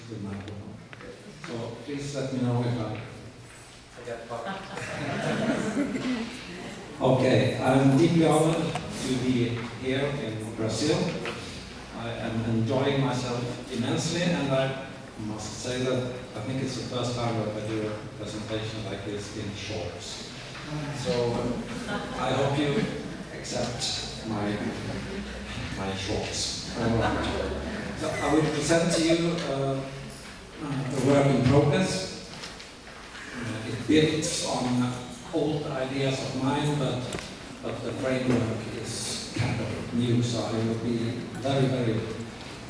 the microphone. So please let me know if I forget part. Okay, I'm deeply honored to be here in Brazil. I am enjoying myself immensely, and I must say that I think it's the first time that I do a presentation like this in shorts. So I hope you accept my shorts. All right. So I will present to you a work in progress. It builds on old ideas of mine, but the framework is kind of new, so I will be very, very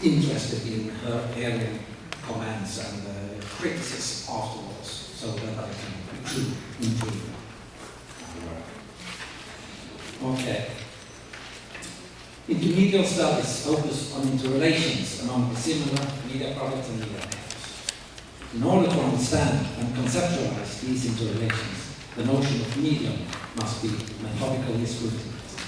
interested in hearing comments and criticism afterwards, so that I can improve my work. Okay. Intermediate studies focus on interrelations among dissimilar media products and media types. In order to understand and conceptualize these interrelations, the notion of medium must be methodically scrutinized.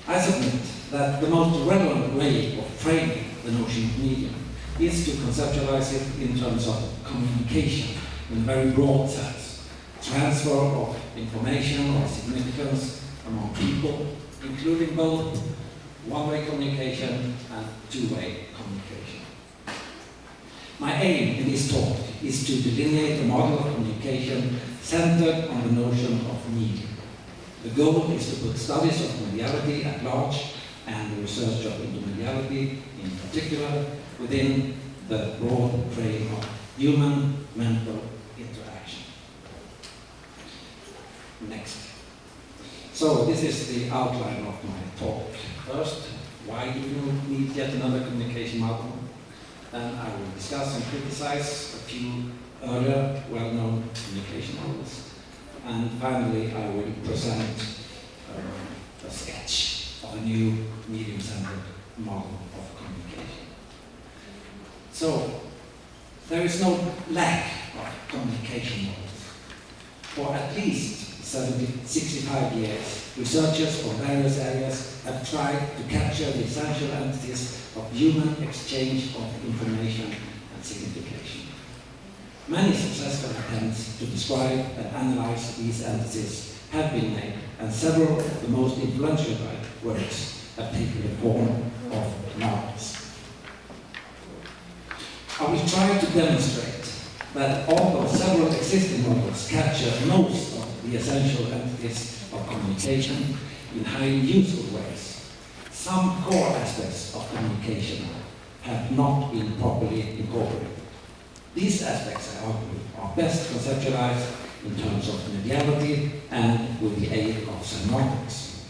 I submit that the most relevant way of framing the notion of medium is to conceptualize it in terms of communication in a very broad sense, transfer of information or significance among people, including both one-way communication and two-way communication. My aim in this talk is to delineate a model of communication centered on the notion of medium. The goal is to put studies of mediality at large and the research of intermediality in particular within the broad frame of human-mental interaction. Next. So this is the outline of my talk. First, why do you need yet another communication model? Then I will discuss and criticize a few earlier well-known communication models. And finally, I will present a sketch of a new medium-centered model of communication. So, there is no lack of communication models. For at least 65 years, researchers from various areas have tried to capture the essential entities of human exchange of information and signification. Many successful attempts to describe and analyze these entities have been made, and several of the most influential works have taken the form of novels. I will try to demonstrate that although several existing models capture most of the essential entities of communication in highly useful ways, some core aspects of communication have not been properly incorporated. These aspects, I argue, are best conceptualized in terms of mediality and with the aid of semiotics.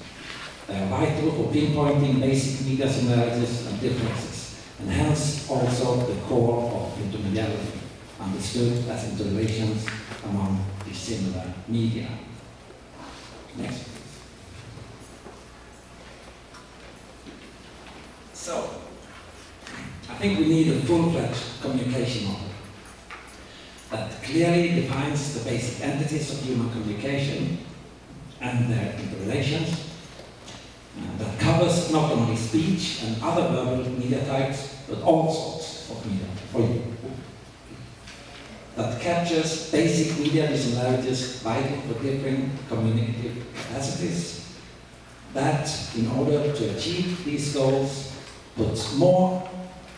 They are vital for pinpointing basic media similarities and differences, and hence also the core of intermediality, understood as interrelations among dissimilar media. Next. So, I think we need a full-fledged communication model that clearly defines the basic entities of human communication and their interrelations, that covers not only speech and other verbal media types, but all sorts of media, that captures basic media dissimilarities vital for different communicative capacities, that, in order to achieve these goals, puts more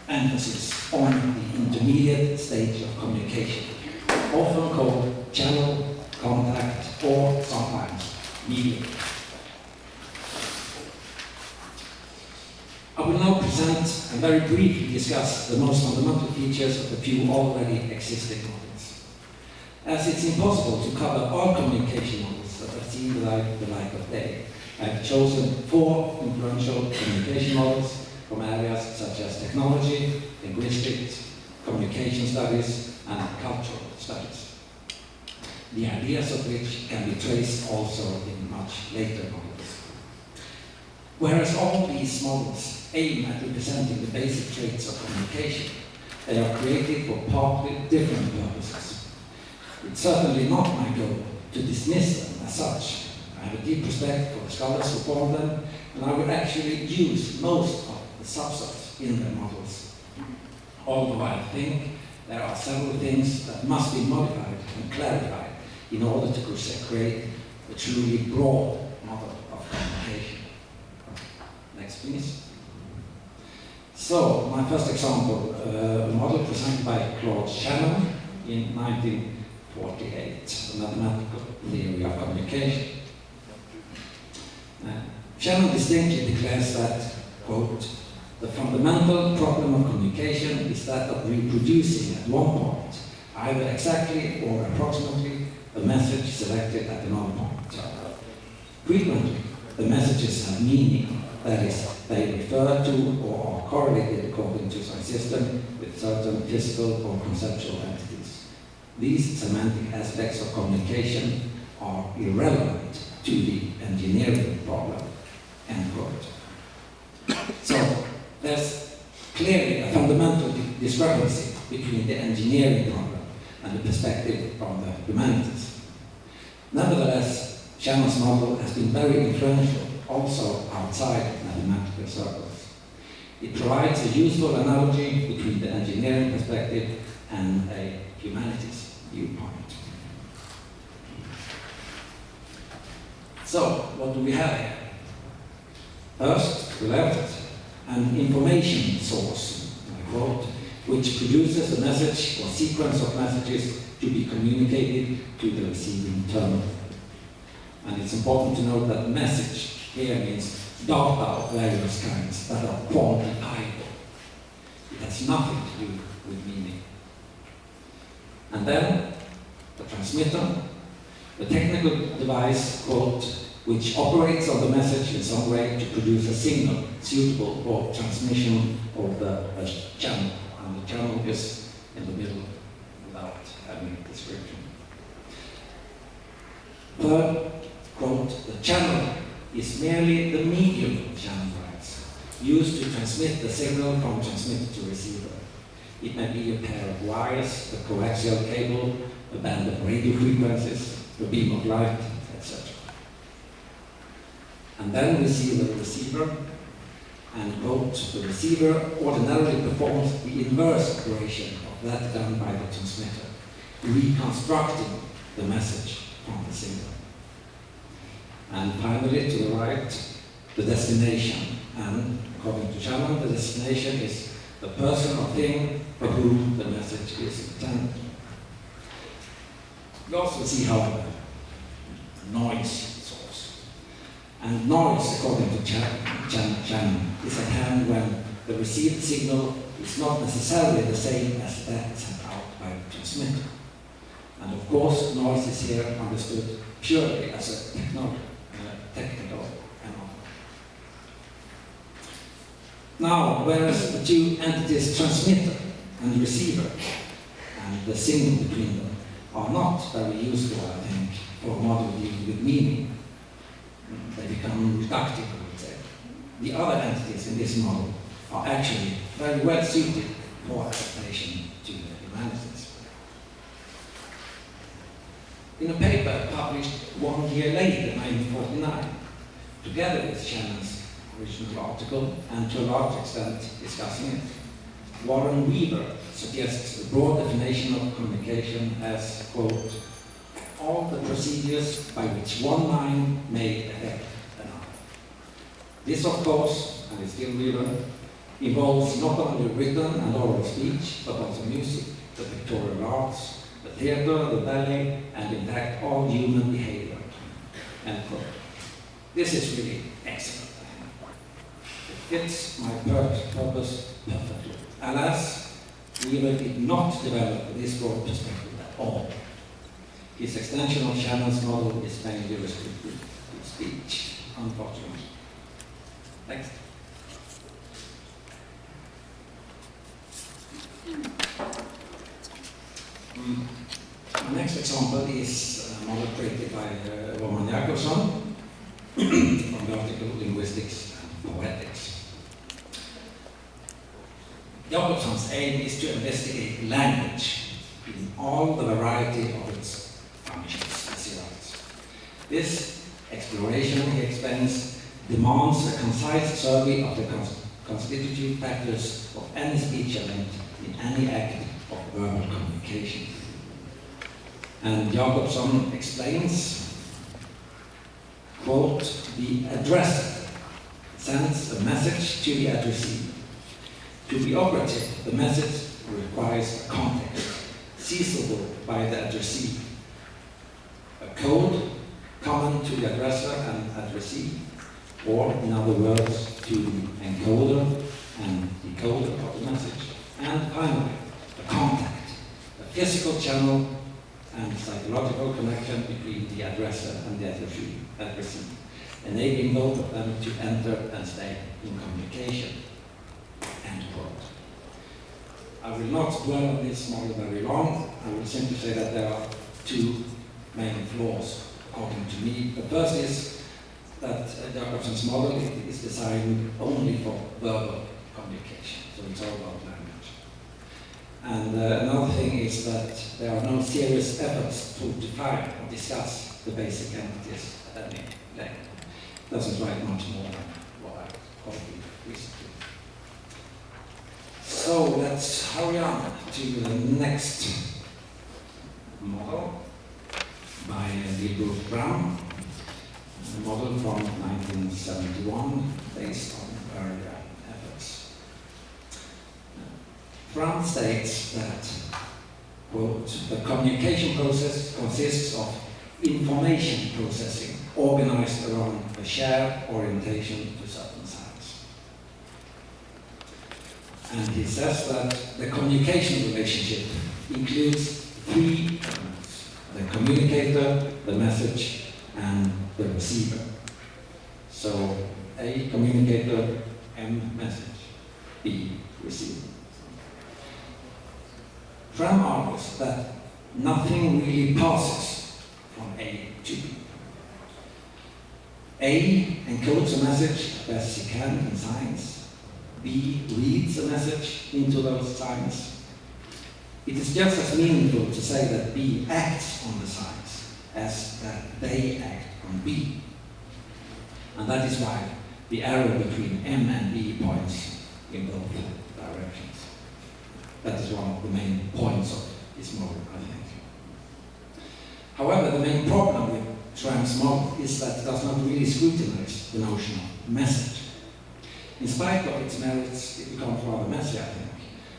emphasis on the intermediate stage of communication, often called channel, contact, or sometimes medium. I will now present and very briefly discuss the most fundamental features of the few already existing models. As it's impossible to cover all communication models that have seen the light of day, I have chosen 4 influential communication models from areas such as technology, linguistics, communication studies, and cultural studies. The ideas of which can be traced also in much later models. Whereas all these models aim at representing the basic traits of communication, they are created for partly different purposes. It's certainly not my goal to dismiss them as such. I have a deep respect for the scholars who formed them, and I will actually use most of the substance in their models. Although I think there are several things that must be modified and clarified in order to create a truly broad model of communication. Next, please. So, my first example, a model presented by Claude Shannon in 1948, a mathematical theory of communication. Shannon distinctly declares that, quote, the fundamental problem of communication is that of reproducing at one point, either exactly or approximately, the message selected at another point. Frequently, the messages have meaning, that is, they refer to or are correlated according to some system with certain physical or conceptual entities. These semantic aspects of communication are irrelevant to the engineering problem, end quote. So, there's clearly a fundamental discrepancy between the engineering problem and the perspective from the humanities. Nevertheless, Shannon's model has been very influential also outside mathematical circles. It provides a useful analogy between the engineering perspective and a humanities viewpoint. So, what do we have here? First, to the left, an information source, I quote, which produces a message or sequence of messages to be communicated to the receiving terminal. And it's important to note that message here means data of various kinds that are quantifiable. It has nothing to do with meaning. And then, the transmitter, the technical device, quote, which operates on the message in some way to produce a signal suitable for transmission of the channel. And the channel is in the middle without having a description. Third, quote, the channel is merely the medium, Shannon writes, used to transmit the signal from transmitter to receiver. It may be a pair of wires, a coaxial cable, a band of radio frequencies, a beam of light, etc. And then we see the receiver, and quote, the receiver ordinarily performs the inverse operation of that done by the transmitter, reconstructing the message from the signal. And finally, to the right, the destination. And according to Shannon, the destination is the person or thing for whom the message is intended. We also see, however, noise source. And noise, according to Shannon, is at hand when the received signal is not necessarily the same as that sent out by the transmitter. And of course, noise is here understood purely as a technical phenomenon. Now, whereas the two entities, transmitter and receiver, and the signal between them, are not very useful, I think, for a model dealing with meaning, they become reductive, I would say. The other entities in this model are actually very well suited for adaptation to the humanities. In a paper published 1 year later, 1949, together with Shannon's original article, and to a large extent discussing it, Warren Weaver suggests a broad definition of communication as, quote, all the procedures by which one mind may affect another. This, of course, and it's still Weaver, involves not only written and oral speech, but also music, the pictorial arts, the theater, the ballet, and in fact all human behavior, end quote. This is really excellent. It fits my purpose perfectly. Alas, Weaver did not develop this broad perspective at all. His extension of Shannon's model is mainly restricted to speech, unfortunately. Next. The next example is a model created by Roman Jakobson from the article Linguistics and Poetics. Jakobson's aim is to investigate language in all the variety of its functions, as he writes. This exploration, he explains, demands a concise survey of the constitutive factors of any speech event in any act of verbal communication. And Jacobson explains, quote, the addressor sends a message to the addressee. To be operative, the message requires a context, seizable by the addressee, a code common to the addressor and addressee, or in other words, to the encoder and decoder of the message, and finally, a contact, a physical channel and psychological connection between the addressor and the addressee, enabling both of them to enter and stay in communication. End quote. I will not dwell on this model very long. I will simply say that there are two main flaws, according to me. The first is that Jacobson's model is designed only for verbal communication, so it's all about language. And another thing is that there are no serious efforts to define or discuss the basic entities at any length. It doesn't write much more than what I copied recently. So let's hurry on to the next model by Bruce Brown, a model from 1971 based on earlier efforts. Brown states that, quote, the communication process consists of information processing organized around a shared orientation to certain signs. And he says that the communication relationship includes three elements: the communicator, the message, and the receiver. So A, communicator, M, message, B, receiver. Fram argues that nothing really passes from A to B. A encodes a message as best he can in signs. B reads a message into those signs. It is just as meaningful to say that B acts on the signs as that they act on B. And that is why the arrow between M and B points in both directions. That is one of the main points of this model, I think. However, the main problem with Schramm's model is that it does not really scrutinize the notion of message. In spite of its merits, it becomes rather messy, I think.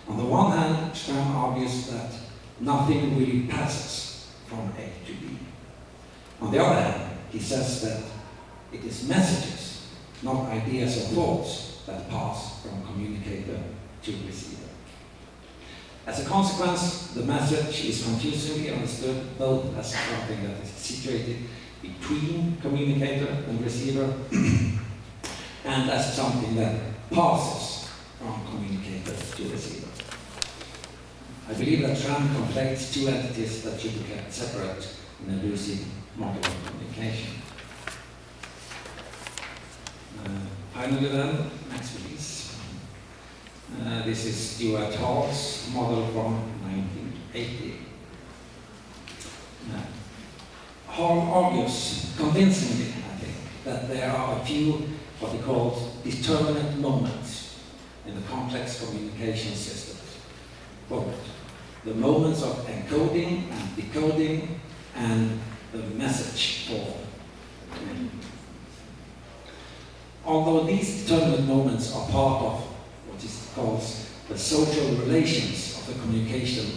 On the one hand, Schramm argues that nothing really passes from A to B. On the other hand, he says that it is messages, not ideas or thoughts, that pass from communicator to receiver. As a consequence, the message is confusingly understood both as something that is situated between communicator and receiver and as something that passes from communicator to receiver. I believe that Schramm conflates two entities that should be kept separate in a lucid model of communication. Finally then, next release. This is Stuart Hall's model from 1980. Hall argues convincingly, I think, that there are a few what he calls determinate moments in the complex communication system. Quote, the moments of encoding and decoding and the message form. Although these determinate moments are part of what is called the social relations of the communication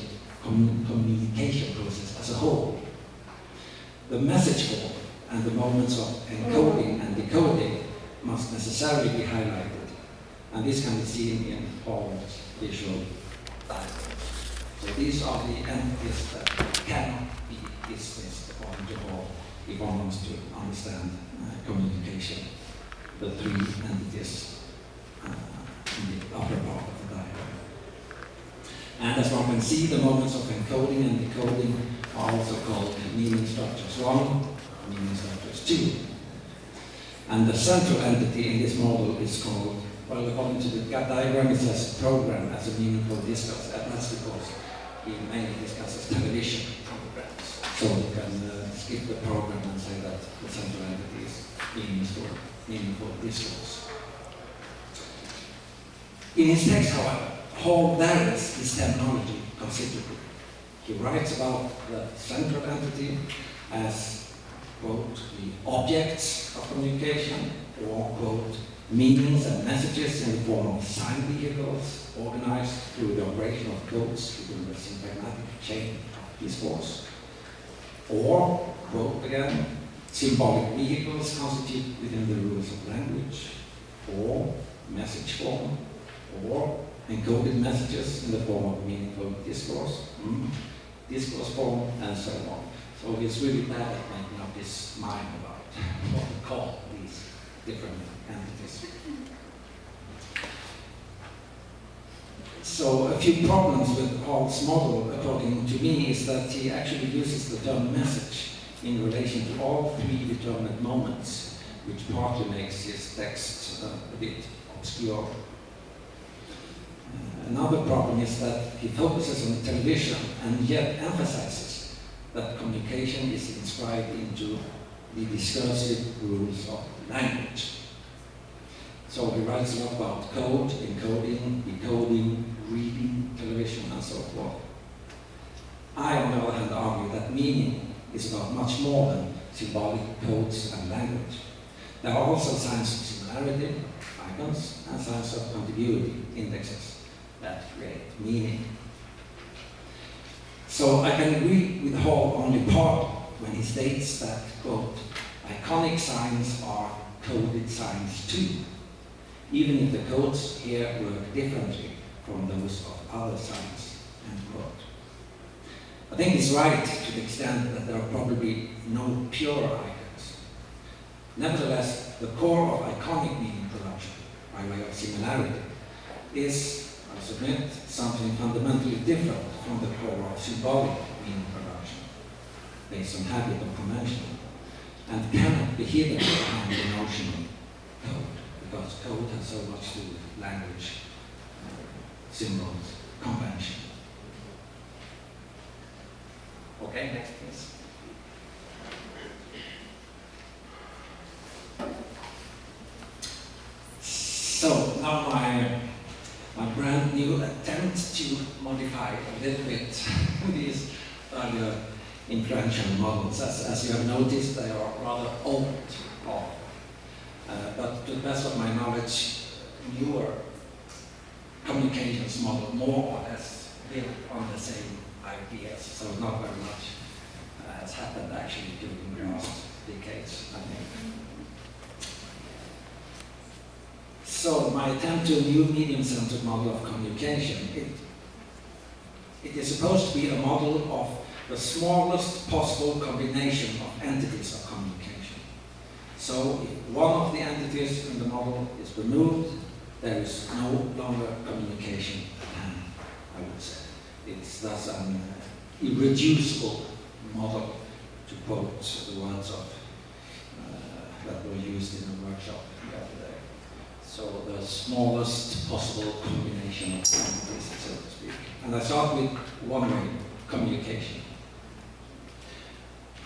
process as a whole, the message form and the moments of encoding and decoding must necessarily be highlighted, and this can be seen in Hall's visual diagram. So these are the entities that cannot be dismissed according to Hall if one wants to understand communication. The three entities in the upper part of the diagram. And as one can see, the moments of encoding and decoding are also called meaning structures 1, meaning structures 2. And the central entity in this model is called, well, according to the diagram, it says program as a meaningful discourse. That's because he mainly discusses television programs. So you can skip the program and say that the central entity is meaningful discourse. In his text, however, Hall varies his terminology considerably. He writes about the central entity as, quote, the objects of communication, or, quote, meanings and messages in the form of sign vehicles organized through the operation of codes within the syntagmatic chain of discourse. Or, quote again, symbolic vehicles constitute within the rules of language, or message form, or encoded messages in the form of meaningful discourse, discourse form, and so on. So he's really bad at making up his mind about what to call these different entities. So a few problems with Hall's model, according to me, is that he actually uses the term message in relation to all three determinate moments, which partly makes his text a bit obscure. Another problem is that he focuses on television and yet emphasizes that communication is inscribed into the discursive rules of language. So he writes a lot about code, encoding, decoding, reading, television, and so forth. I, on the other hand, argue that meaning is about much more than symbolic codes and language. There are also signs of similarity, icons, and signs of contiguity, indexes, that create meaning. So I can agree with Hall only part when he states that, quote, iconic signs are coded signs too, even if the codes here work differently from those of other signs, end quote. I think he's right to the extent that there are probably no pure icons. Nevertheless, the core of iconic meaning production, by way of similarity, is, I submit, something fundamentally different from the core of symbolic meaning production, based on habit or convention, and cannot be hidden behind the notion of code, because code has so much to do with language, symbols, convention. Okay, next please. So now my brand new attempt to modify a little bit these earlier influential models. As you have noticed, they are rather old, but to the best of my knowledge, newer communications model more or less built on the same ideas. So not very much has happened actually during the last decades, I think. So my attempt to a new medium-centered model of communication, it is supposed to be a model of the smallest possible combination of entities of communication. So if one of the entities in the model is removed, there is no longer communication at hand, I would say. It's thus an irreducible model, to quote the words of that were used in the workshop the other day. So the smallest possible combination of entities, so to speak. And I start with one-way communication.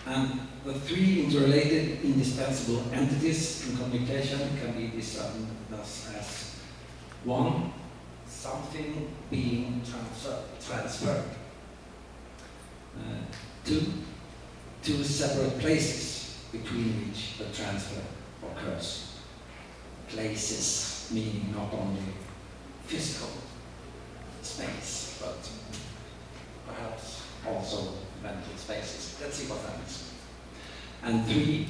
And the three interrelated, indispensable entities in communication can be discerned thus as: one, something being transferred. Two separate places between which the transfer occurs. Places meaning not only physical space, but perhaps also mental spaces. Let's see what that is. And three,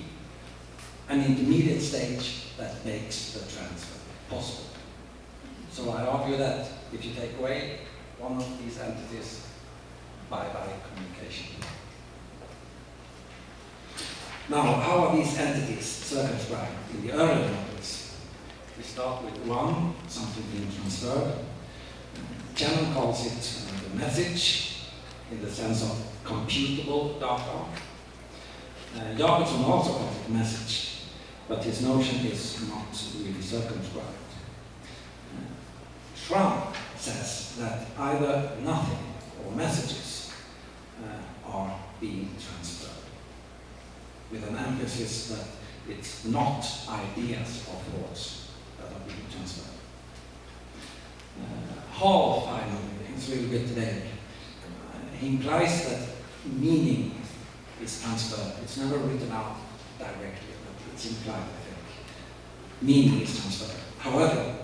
an intermediate stage that makes the transfer possible. So I argue that if you take away one of these entities, bye-bye communication. Now, how are these entities circumscribed in the earlier models? We start with one, something being transferred. Cannon calls it the message, in the sense of computable data. Jacobson also calls it message, but his notion is not really circumscribed. Schramm says that either nothing or messages are being transferred, with an emphasis that it's not ideas or thoughts that are being transferred. Hall finally, it's really good today. He implies that meaning is transferred. It's never written out directly, but it's implied, I think. Meaning is transferred. However,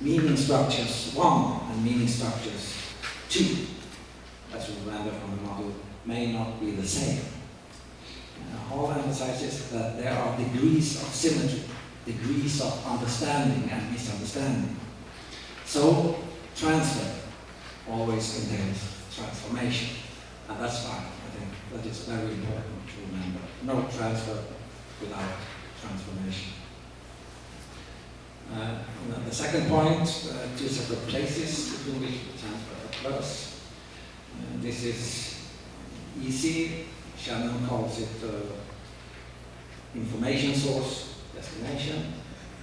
meaning structures 1 and meaning structures 2, as we remember from the model, may not be the same. Hall emphasizes that there are degrees of symmetry, degrees of understanding and misunderstanding. So, transfer always entails transformation, and that's fine. I think that is very important to remember. No transfer without transformation. The second point, 2 separate places between which the transfer occurs. This is easy. Shannon calls it information source, destination.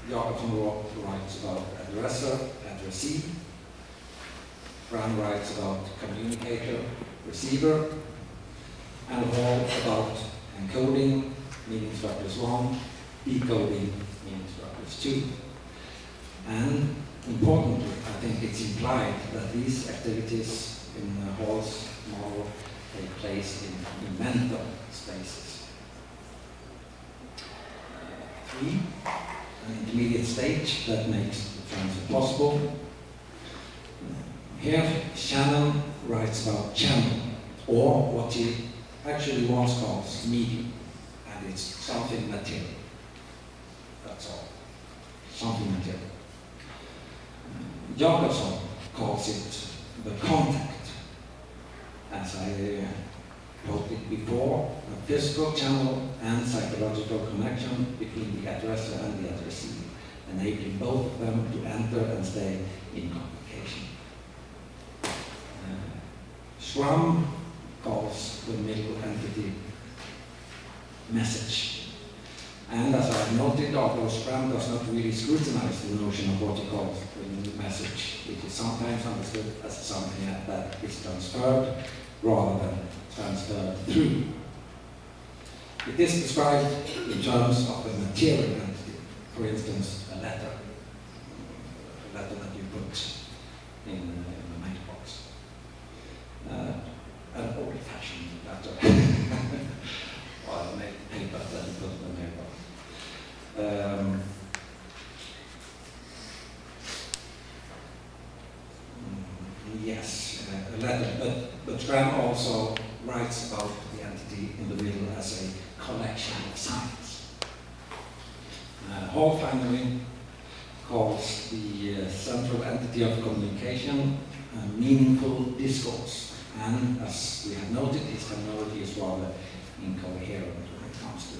Jacobson writes about addressor, addressee. Brown writes about communicator, receiver. And Hall about encoding, meaning structures 1, decoding, meaning structures 2. And importantly, I think it's implied that these activities in Hall's model take place in mental spaces. 3, an intermediate stage that makes the transfer possible. Here, Shannon writes about channel, or what he actually once calls medium, and it's something material. That's all. Something material. Jacobson calls it the contact. As I quoted before, a physical channel and psychological connection between the addresser and the addressee, enabling both of them to enter and stay in communication. Schramm calls the middle entity message. And as I've noted, although Schramm does not really scrutinize the notion of what he calls the message, it is sometimes understood as something that is transferred rather than transferred through. It is described in terms of a material entity, for instance, a letter that you put in the mailbox. An old-fashioned letter. Or maybe paper that you put in the mailbox. Yes, a letter, but Schramm also writes about the entity in the middle as a collection of signs. Hall finally calls the central entity of communication meaningful discourse, and as we have noted, his terminology is rather incoherent when it comes to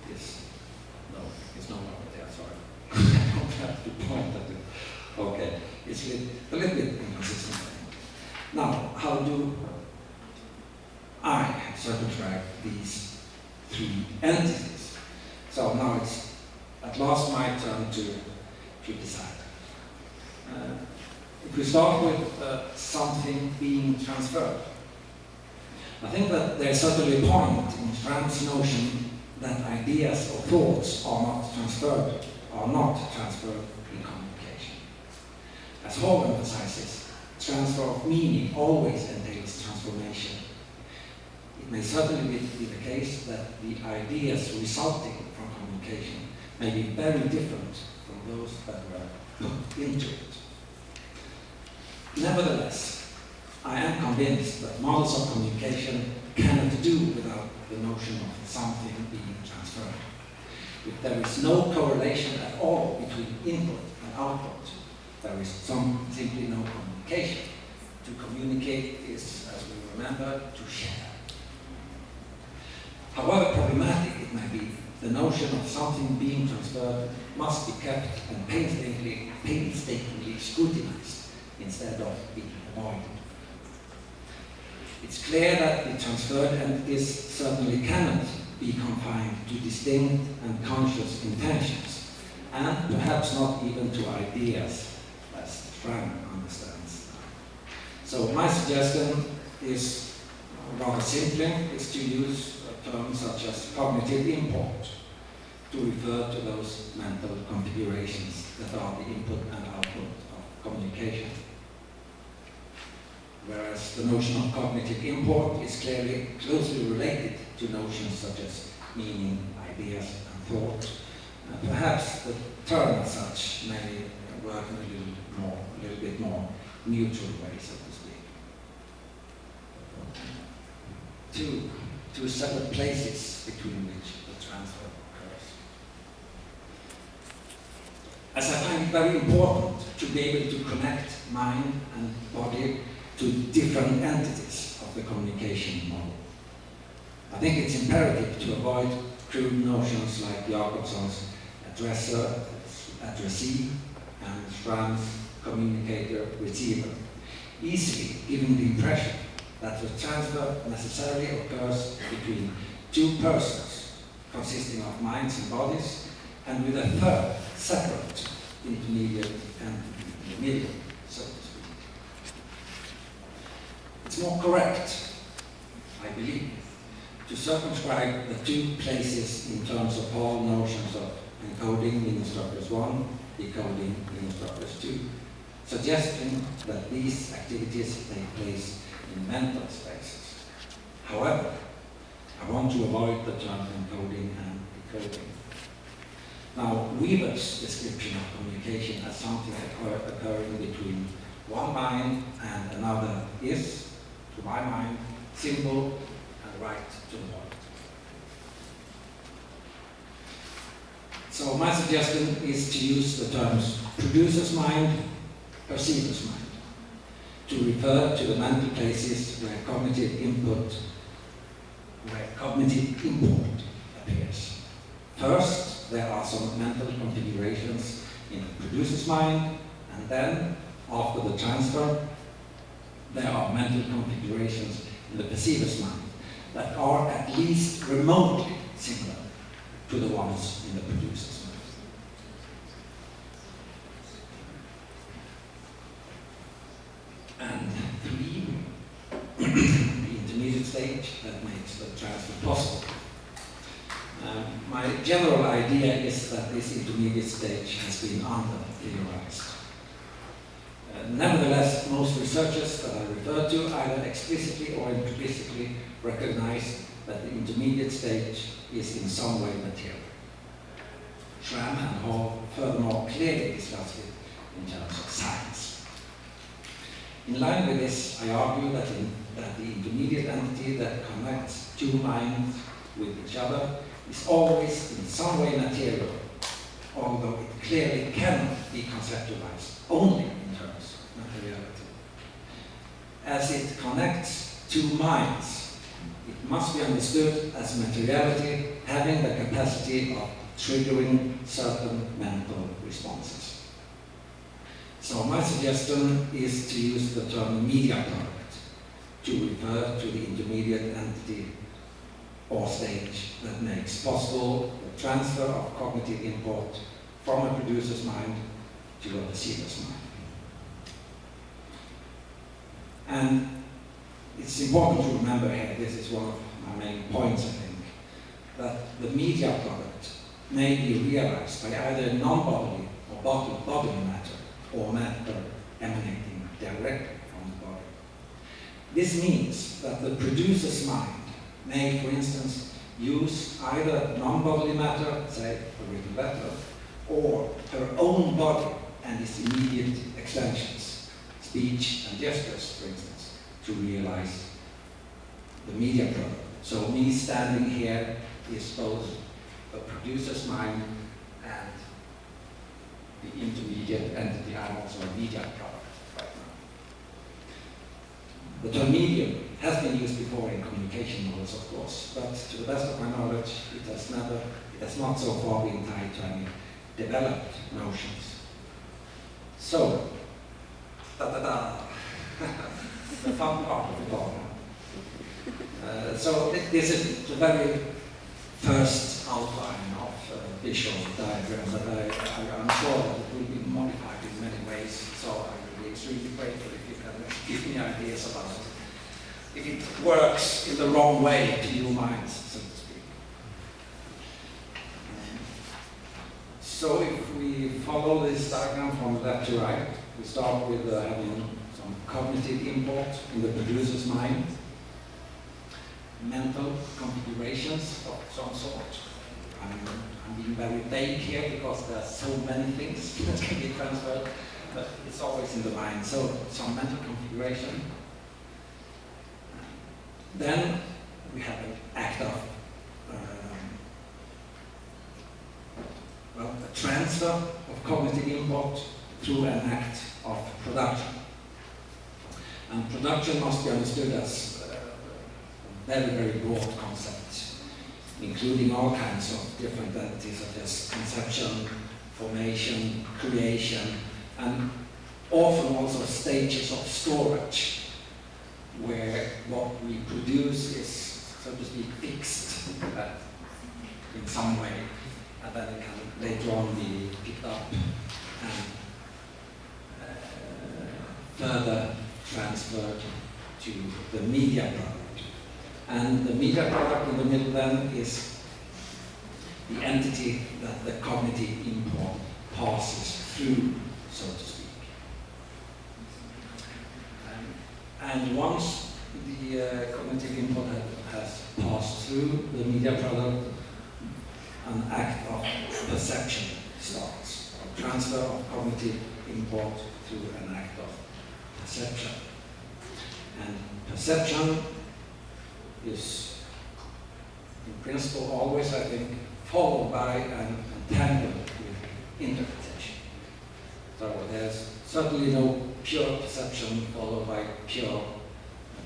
this. No, it's no longer there, sorry. I don't have to point at it. Okay, it's a little bit inconsistent. Now, how do I circumscribe these 3 entities? So now it's at last my turn to decide. If we start with something being transferred, I think that there's certainly a point in Schramm's notion that ideas or thoughts are not transferred in communication. As Hall emphasizes, transfer of meaning always entails transformation. It may certainly be the case that the ideas resulting from communication may be very different from those that were put into it. Nevertheless, I am convinced that models of communication cannot do without the notion of something being transferred. If there is no correlation at all between input and output, there is simply no communication. To communicate is, as we remember, to share. However problematic it may be, the notion of something being transferred must be kept and painstakingly scrutinized instead of being avoided. It's clear that the transferred entities certainly cannot be confined to distinct and conscious intentions, and perhaps not even to ideas, as Schramm understands. So my suggestion is rather simply is to use terms such as cognitive import to refer to those mental configurations that are the input and output of communication. Whereas the notion of cognitive import is clearly closely related to notions such as meaning, ideas, and thought. Perhaps the term as such may work in a little bit more neutral way, so to speak. Two separate places between which the transfer occurs. As I find it very important to be able to connect mind and body to different entities of the communication model, I think it's imperative to avoid crude notions like Jacobson's addresser, addressee, and Schramm's communicator, receiver, easily giving the impression that the transfer necessarily occurs between two persons consisting of minds and bodies, and with a third separate intermediate entity in the middle, so to speak. It's more correct, I believe, to circumscribe the two places in terms of all notions of encoding Linnaeus 1, decoding Linnaeus 2, suggesting that these activities take place in mental spaces. However, I want to avoid the term encoding and decoding. Now, Weber's description of communication as something occurring between one mind and another is, to my mind, simple and right to the point. So my suggestion is to use the terms producer's mind, perceiver's mind, to refer to the mental places where cognitive import appears. First, there are some mental configurations in the producer's mind, and then, after the transfer, there are mental configurations in the perceiver's mind that are at least remotely similar to the ones in the producer's mind. And three, the intermediate stage that makes the transfer possible. My general idea is that this intermediate stage has been under-theorized. Nevertheless, most researchers that I refer to either explicitly or implicitly recognize that the intermediate stage is in some way material. Schramm and Hall furthermore clearly discussed it in terms of science. In line with this, I argue that the intermediate entity that connects two minds with each other is always in some way material, although it clearly cannot be conceptualized only in terms of materiality. As it connects two minds, it must be understood as materiality having the capacity of triggering certain mental responses. So my suggestion is to use the term media product to refer to the intermediate entity or stage that makes possible the transfer of cognitive import from a producer's mind to a perceiver's mind. And it's important to remember here, this is one of my main points I think, that the media product may be realized by either non-bodily or bodily matter, or matter emanating directly from the body. This means that the producer's mind may, for instance, use either non-bodily matter, say a written letter, or her own body and its immediate extensions, speech and gestures, for instance, to realize the media product. So me standing here is both the producer's mind and the intermediate entity. I'm also a media product right now. The term medium has been used before in communication models, of course, but to the best of my knowledge, it has not so far been tied to any developed notions. So, the fun part of the problem. So this is the very first outline of visual diagram, but I'm sure that it will be modified in many ways, so I will be extremely grateful if you can give me ideas about it. If it works in the wrong way to your minds, so to speak. So if we follow this diagram from left to right, we start with having some cognitive import in the producer's mind, mental configurations of some sort. I'm being very vague here because there are so many things that can be transferred, but it's always in the mind. So some mental configuration. Then we have an act of a transfer of cognitive import through an act of production. And production must be understood as a very, very broad concept, including all kinds of different entities such as conception, formation, creation, and often also stages of storage, where what we produce is, so to speak, fixed in some way, and then it can later on be picked up and further transferred to the media product. And the media product in the middle then is the entity that the cognitive import passes through, so to speak. And once the cognitive import has passed through the media product, an act of perception starts, a transfer of cognitive import through an act of perception. And perception is, in principle, always, I think, followed by and entangled with interpretation. So there's certainly no pure perception followed by pure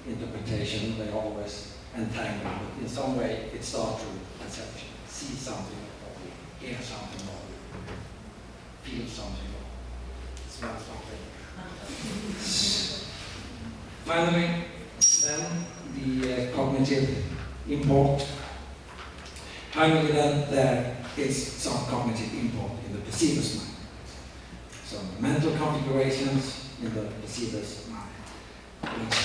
interpretation. They always entangle, but in some way it starts with perception. See something, or hear something, or feel something, or smell something. Finally, then the cognitive import. Finally, then there is some cognitive import in the perceiver's mind. Some mental configurations in the perceiver's mind, which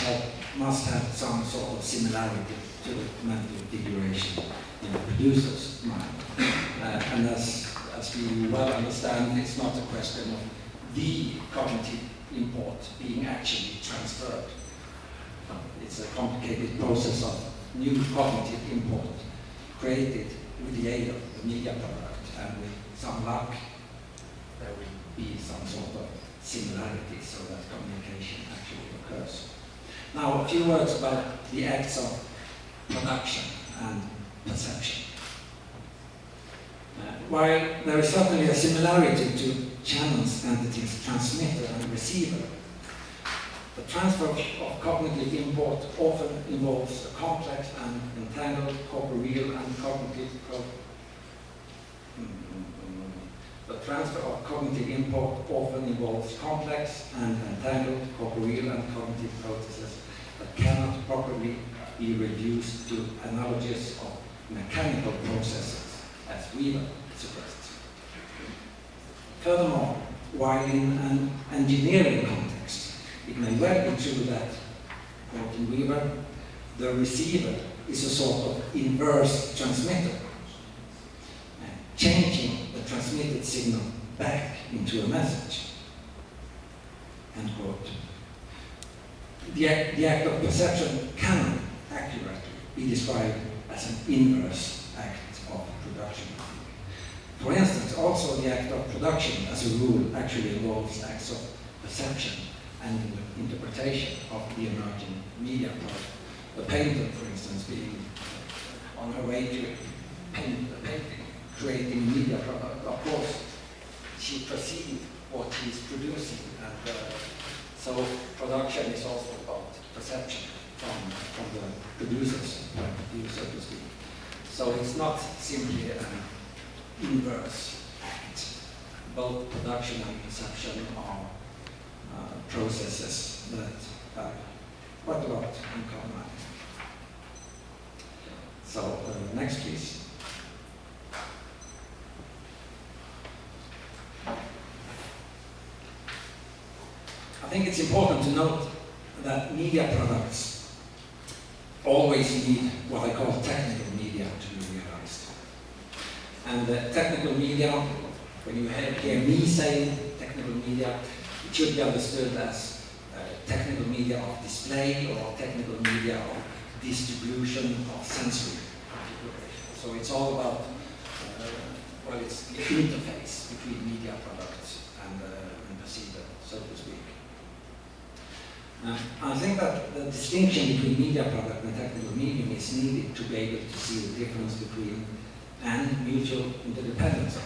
must have some sort of similarity to the mental configuration in the producer's mind. And as we well understand, it's not a question of the cognitive import being actually transferred. It's a complicated process of new cognitive import created with the aid of the media product, and with some luck there will be some sort of similarity so that communication actually occurs. Now, a few words about the acts of production and perception. While there is certainly a similarity to channels, entities, transmitter and receiver, the transfer of cognitive import often involves a complex and entangled corporeal and cognitive The transfer of cognitive import often involves complex and entangled corporeal and cognitive processes that cannot properly be reduced to analogies of mechanical processes, as Weaver suggests. Furthermore, while in an engineering context, it may well be true that, quoting Weaver, the receiver is a sort of inverse transmitter, changing the transmitted signal back into a message. End quote. The act of perception cannot accurately be described as an inverse act of production. For instance, also the act of production, as a rule, actually involves acts of perception and interpretation of the emerging media product. The painter, for instance, being on her way to paint the painting, creating media product, of course, she perceived what he's producing, and so production is also about perception from the producer's point of view, so to speak. So it's not simply an inverse act. Both production and perception are processes that have quite a lot in common. So next, please. I think it's important to note that media products always need what I call technical media to be realized. And the technical media, when you hear me saying technical media, it should be understood as technical media of display or technical media of distribution of sensory configuration. So it's all about, well, it's the interface between media products and perceiver, so to speak. I think that the distinction between media product and technical medium is needed to be able to see the difference between and mutual interdependence.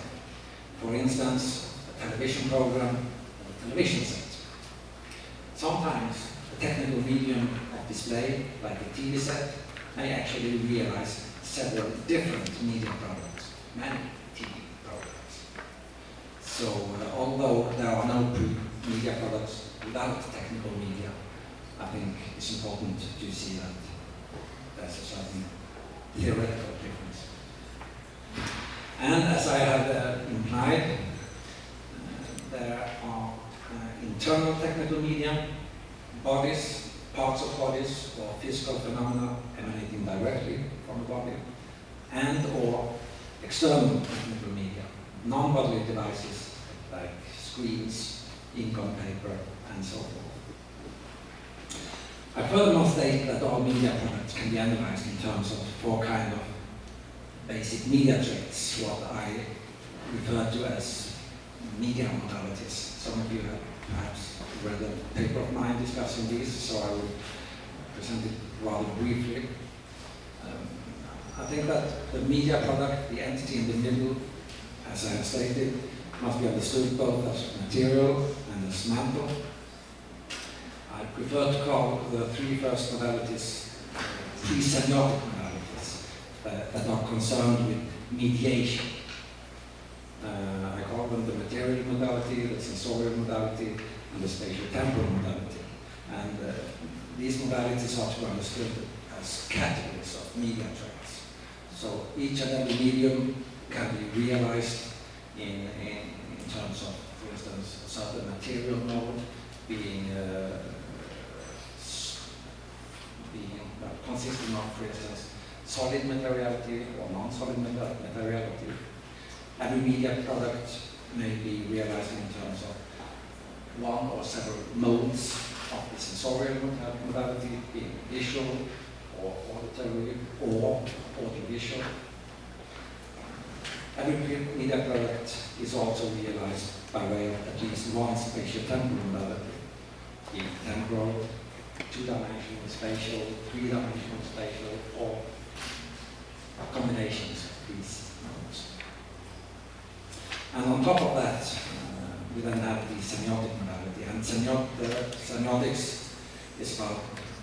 For instance, a television program or a television set. Sometimes a technical medium of display, like a TV set, may actually realize several different media products, many TV products. So although there are no media products without technical media, I think it's important to see that there's a certain theoretical difference. And as I have implied, there are internal technical media, bodies, parts of bodies, or physical phenomena emanating directly from the body, and or external technical media, non-bodily devices like screens, ink on paper, and so forth. I furthermore state that all media products can be analyzed in terms of four kinds of basic media traits, what I refer to as media modalities. Some of you have perhaps read a paper of mine discussing these, so I will present it rather briefly. I think that the media product, the entity in the middle, as I have stated, must be understood both as material and as mantle. I prefer to call the three first modalities three semiotic modalities that are concerned with mediation. I call them the material modality, the sensorial modality, and the spatial temporal modality. And these modalities are to be understood as categories of media traits. So each and every medium can be realized in terms of, for instance, a certain material mode being consisting of, for instance, solid materiality or non-solid materiality. Every media product may be realized in terms of one or several modes of the sensorial modality, being visual or auditory or audiovisual. Every media product is also realized by way of at least one spatial temporal modality, being temporal, two-dimensional spatial, three-dimensional spatial, or combinations of these modes. And on top of that, we then have the semiotic modality, and semiotics is about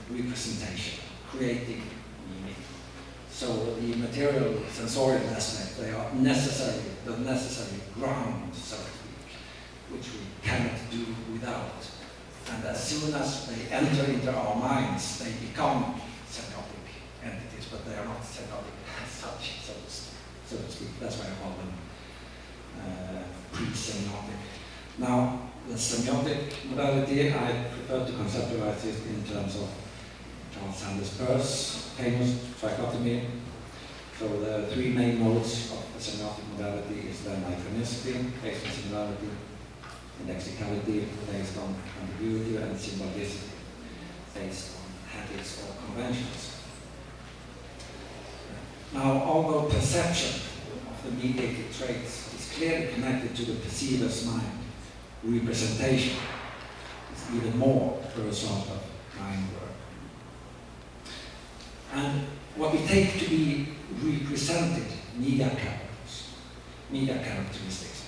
representation, creating meaning. So the material sensorial aspect, they are the necessary ground, so to speak, which we cannot do without. And as soon as they enter into our minds, they become semiotic entities, but they are not semiotic as such, so to speak. That's why I call them pre-semiotic. Now, the semiotic modality, I prefer to conceptualize it in terms of Charles Sanders Peirce's famous trichotomy. So the three main modes of the semiotic modality is the iconicity, based on similarity, indexicality, based on ambiguity, and symbolicity, based on habits or conventions. Now, although perception of the mediated traits is clearly connected to the perceiver's mind, representation is even more a result of mind work. And what we take to be represented media characteristics,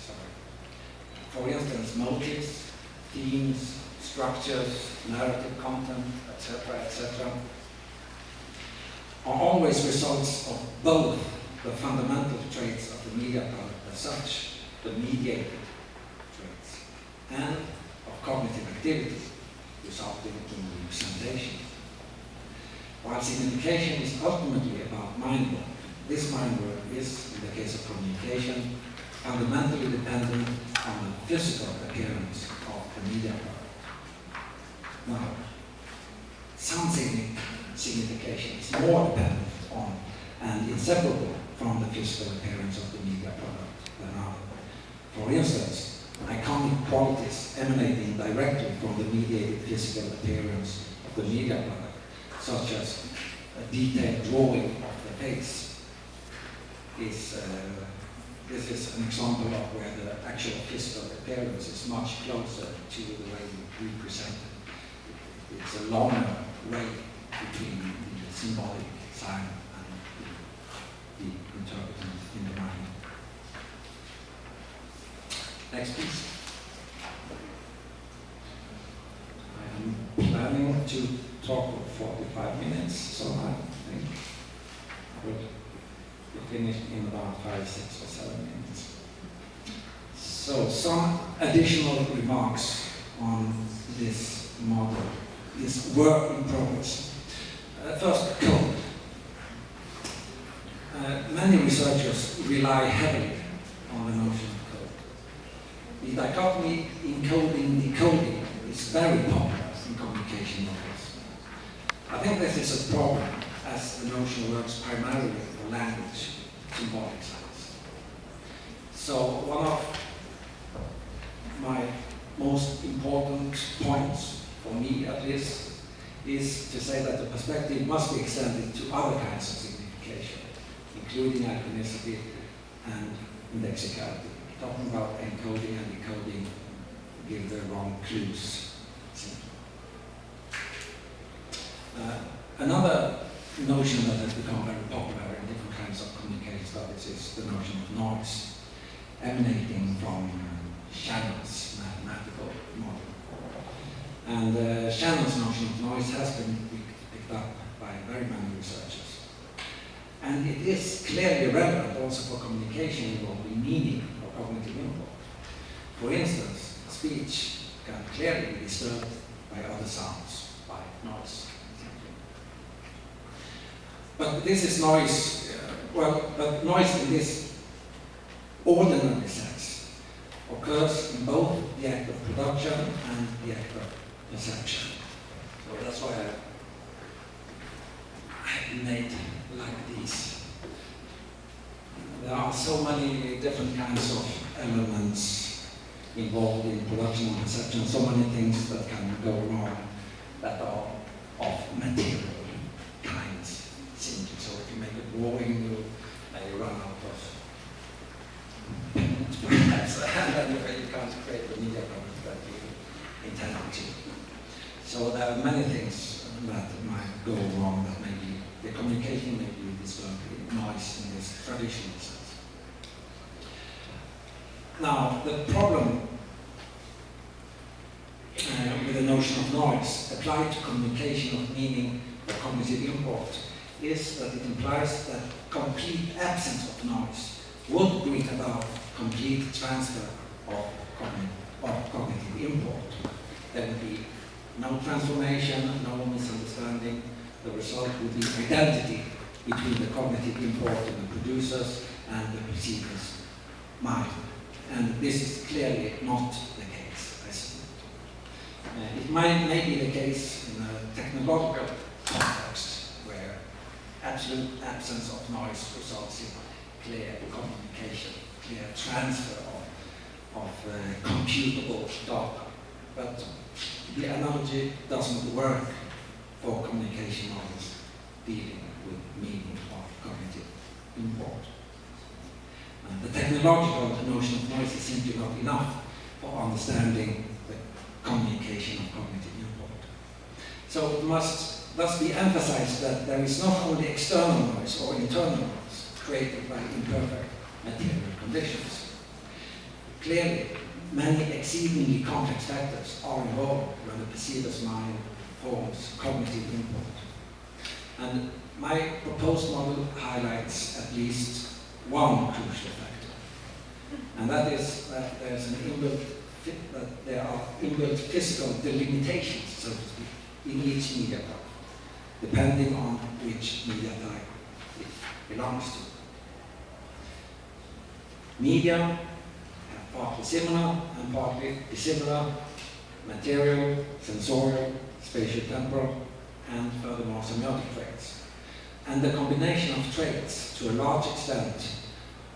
for instance, motives, themes, structures, narrative content, etc., are always results of both the fundamental traits of the media product as such, the mediated traits, and of cognitive activity resulting in representation. While communication is ultimately about mind work, this mind work is, in the case of communication, fundamentally dependent on the physical appearance of the media product. Now, sound signification is more dependent on and inseparable from the physical appearance of the media product than other. For instance, iconic qualities emanating directly from the mediated physical appearance of the media product, such as a detailed drawing of the face, this is an example of where the actual physical appearance is much closer to the way we present it. It's a longer way between the symbolic sign and the interpreted in the mind. Next, please. I am planning to talk for 45 minutes, so I think I would be finished in about 5, 6, or 7 minutes. So, some additional remarks on this model, this work in progress. First, code. Many researchers rely heavily on the notion of code. The dichotomy encoding-decoding is very popular in communication models. I think this is a problem, as the notion works primarily for language, symbolic science. So one of my most important points, for me at least, is to say that the perspective must be extended to other kinds of signification, including iconicity and indexicality. Talking about encoding and decoding give the wrong clues. Another notion that has become very popular in different kinds of communication studies is the notion of noise, emanating from Shannon's mathematical model. And Shannon's notion of noise has been picked up by very many researchers. And it is clearly relevant also for communication involving meaning or cognitive input. For instance, speech can clearly be disturbed by other sounds, by noise. But this is noise, but noise in this ordinary sense occurs in both the act of production and the act of perception. So that's why I made like these. There are so many different kinds of elements involved in production and perception, so many things that can go wrong that are of material kinds. So if you make a drawing, you may run out of pigment, perhaps, and then you can't create the media product that you intended to. So there are many things that might go wrong, that maybe the communication may be disturbed in noise in this traditional sense. Now, the problem with the notion of noise applied to communication of meaning or cognitive import is that it implies that complete absence of noise would bring about complete transfer of cognitive import. There would be no transformation, no misunderstanding. The result would be identity between the cognitive import of the producers and the perceiver's mind. And this is clearly not the case, I suppose. It may be the case in a technological context where absolute absence of noise results in clear communication, clear transfer of computable data. But the analogy doesn't work for communication models dealing with meaning of cognitive import. And the technological notion of noise is simply not enough for understanding the communication of cognitive import. So it must thus be emphasized that there is not only external noise or internal noise created by imperfect material conditions. Clearly, many exceedingly complex factors are involved when the perceiver's mind forms cognitive import. And my proposed model highlights at least one crucial factor, and that is that there are inbuilt physical delimitations, so to speak, in each media type, depending on which media type it belongs to. Media have partly similar and partly dissimilar material, sensorial, spatio-temporal, and furthermore semiotic traits. And the combination of traits, to a large extent,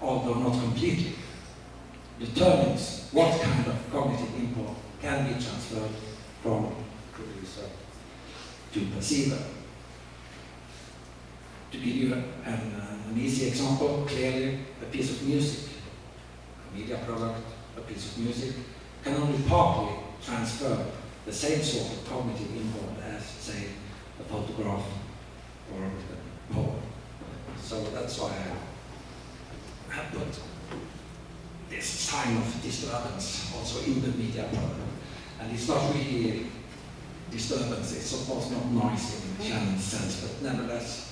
although not completely, determines what kind of cognitive input can be transferred from producer to perceiver. To give you an easy example, clearly a piece of music, a media product, a piece of music, can only partly transfer the same sort of cognitive input as, say, a photograph or a poem. So that's why I have put this sign of disturbance also in the media product. And it's not really disturbance, it's of course not noise in Shannon's sense, but nevertheless,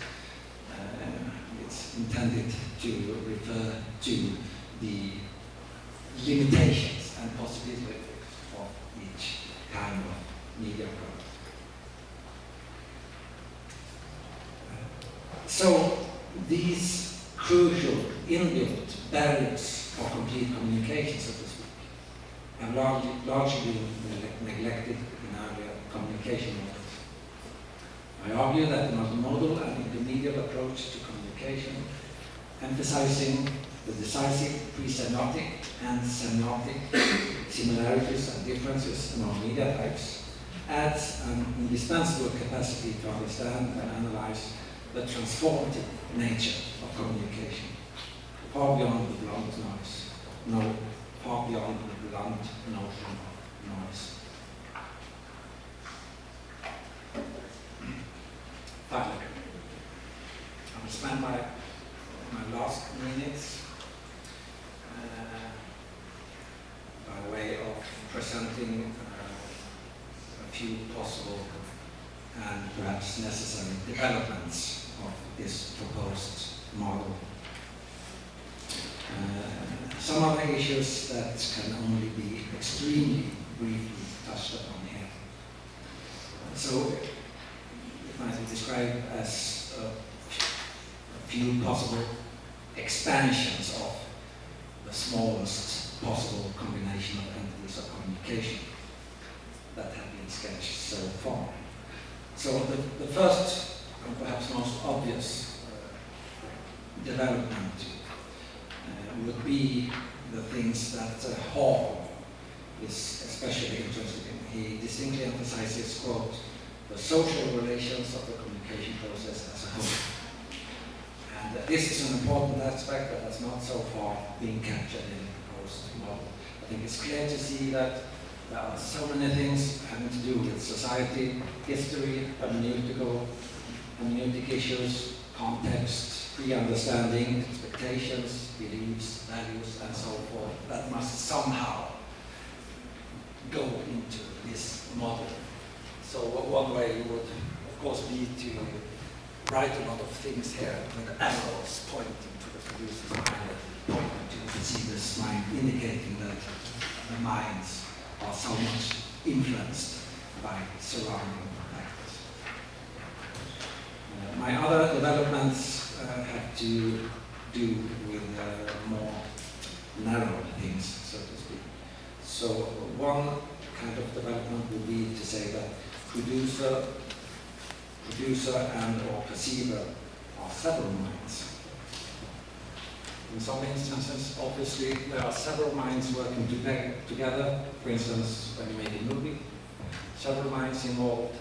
it's intended to refer to the limitations and possibilities of each kind of media product. So these crucial inbuilt barriers for complete communication, so to speak, have largely been neglected in earlier communication models. I argue that the multimodal and intermediate approach to communication, emphasizing the decisive pre-semiotic and semiotic similarities and differences among media types, adds an indispensable capacity to understand and analyze the transformative nature of communication, far beyond the blunt noise, far beyond the blunt notion of noise. Finally, I will spend my last minutes by way of presenting a few possible and perhaps necessary developments of this proposed model. Some other issues that can only be extremely briefly touched upon here. So, it might be described as a few possible expansions of the smallest possible combination of entities of communication that have been sketched so far. So the first and perhaps most obvious development would be the things that Hall is especially interested in. He distinctly emphasizes, quote, the social relations of the communication process as a whole. And this is an important aspect that has not so far been captured in the proposed model. I think it's clear to see that there are so many things having to do with society, history, hermeneutic issues, context, pre-understanding, expectations, beliefs, values, and so forth, that must somehow go into this model. So one way would, of course, be to write a lot of things here with arrows pointing to the producer's mind, pointing to the receiver's mind, indicating that the minds are so much influenced by surrounding factors. My other developments have to do with more narrow things, so to speak. So one kind of development would be to say that producer and or perceiver are several minds. In some instances, obviously, there are several minds working together. For instance, when you make a movie, several minds involved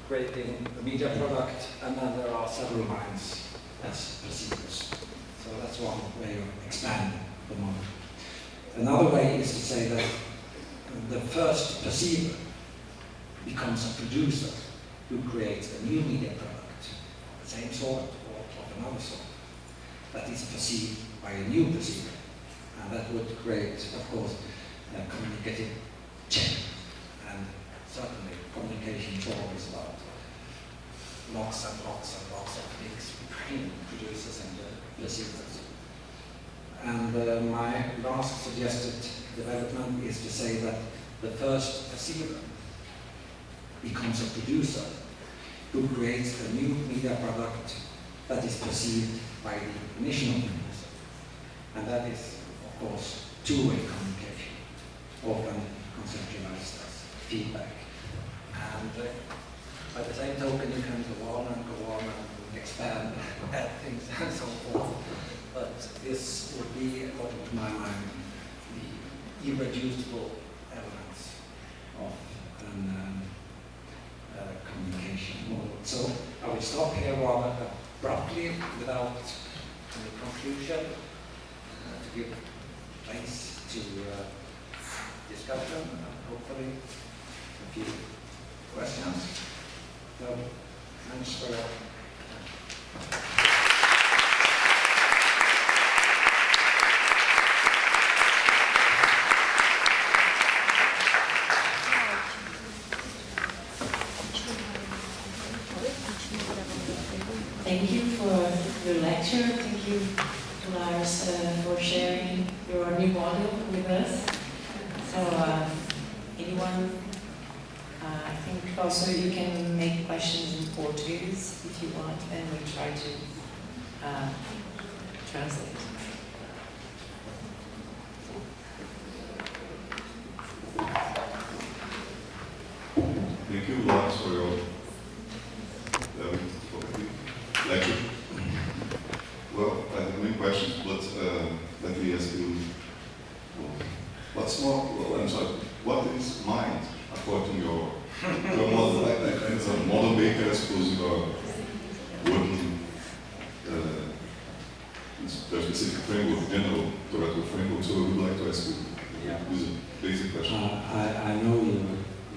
creating the media product, and then there are several minds as perceivers. So that's one way of expanding the model. Another way is to say that the first perceiver becomes a producer who creates a new media product, the same sort or of another sort, that is perceived by a new perceiver. And that would create, of course, a communicative chain. And certainly communication is always about lots and lots and lots of links between producers and the perceivers. And my last suggested development is to say that the first perceiver becomes a producer who creates a new media product that is perceived by the initial producer. And that is, of course, two-way communication, often conceptualized as feedback. And by the same token, you can go on and expand, add things and so forth. But this would be, according to my mind, the irreducible elements of communication model. So I will stop here rather abruptly without any conclusion to give place to discussion and hopefully a few questions. So, thanks for your Thank you for your lecture. Thank you, Lars, for sharing your new model with us. So, anyone, I think also you can make questions in Portuguese if you want, and we'll try to translate. Thank you, Lars, for your lecture. Well, I have many questions, but let me ask you, what is mind according to your model? As a model maker, I suppose you are working in a specific framework, general theoretical framework, so I would like to ask you this basic question. I know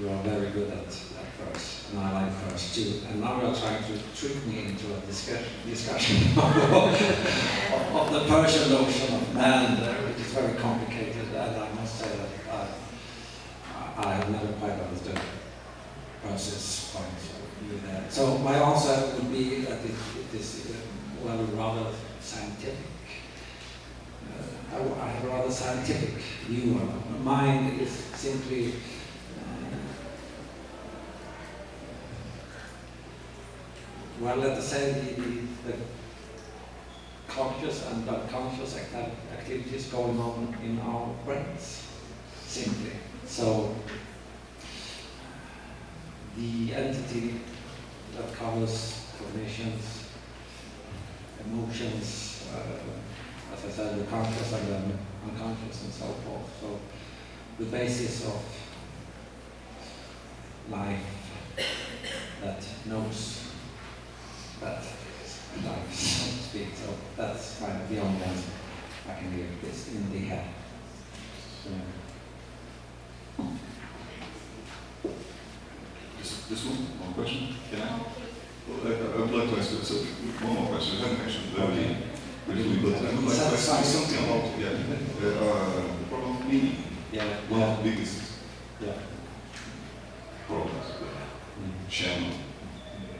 you are very good at first, and I like first too. And now you're trying to trick me into a discussion of the Persian notion of man, which is very complicated, and I must say that I have never quite understood Percy's points of view there. So my answer would be that it is well, rather scientific. I have a rather scientific view on it. Mind is simply well, let us say the conscious and unconscious activities going on in our brains, simply. So the entity that covers cognitions, emotions, as I said, the conscious and the unconscious and so forth. So the basis of life that knows that life, so to speak. So that's kind of the only answer I can give this in the head. So. This one question? Can I? Well, I would like to ask you, so one more question. I haven't mentioned very briefly, but I would like to ask you something about the problem of meaning. One of the biggest problems, the channel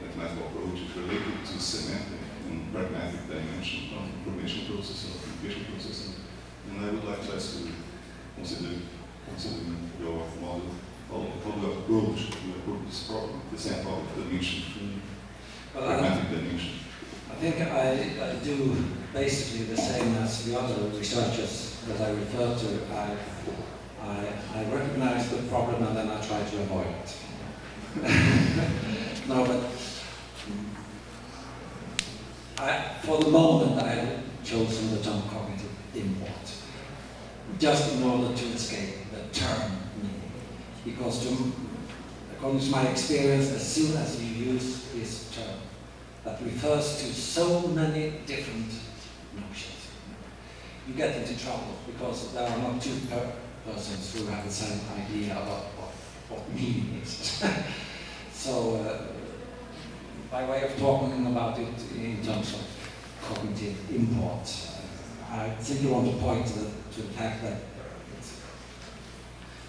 mathematical approach is related to semantic and pragmatic dimension of information processing, of communication processing. And I would like to ask you, considering your model, how do you approach this problem, the same problem, dimension, pragmatic dimension? I think I do basically the same as the other researchers that I refer to. I recognize the problem and then I try to avoid it. No, but for the moment I have chosen the term cognitive import, just in order to escape the term meaning. Because according to my experience, as soon as you use this term that refers to so many different notions, you get into trouble because there are not two persons who have the same idea about what meaning is. So, by way of talking about it in terms of cognitive import, I simply want to point to the fact that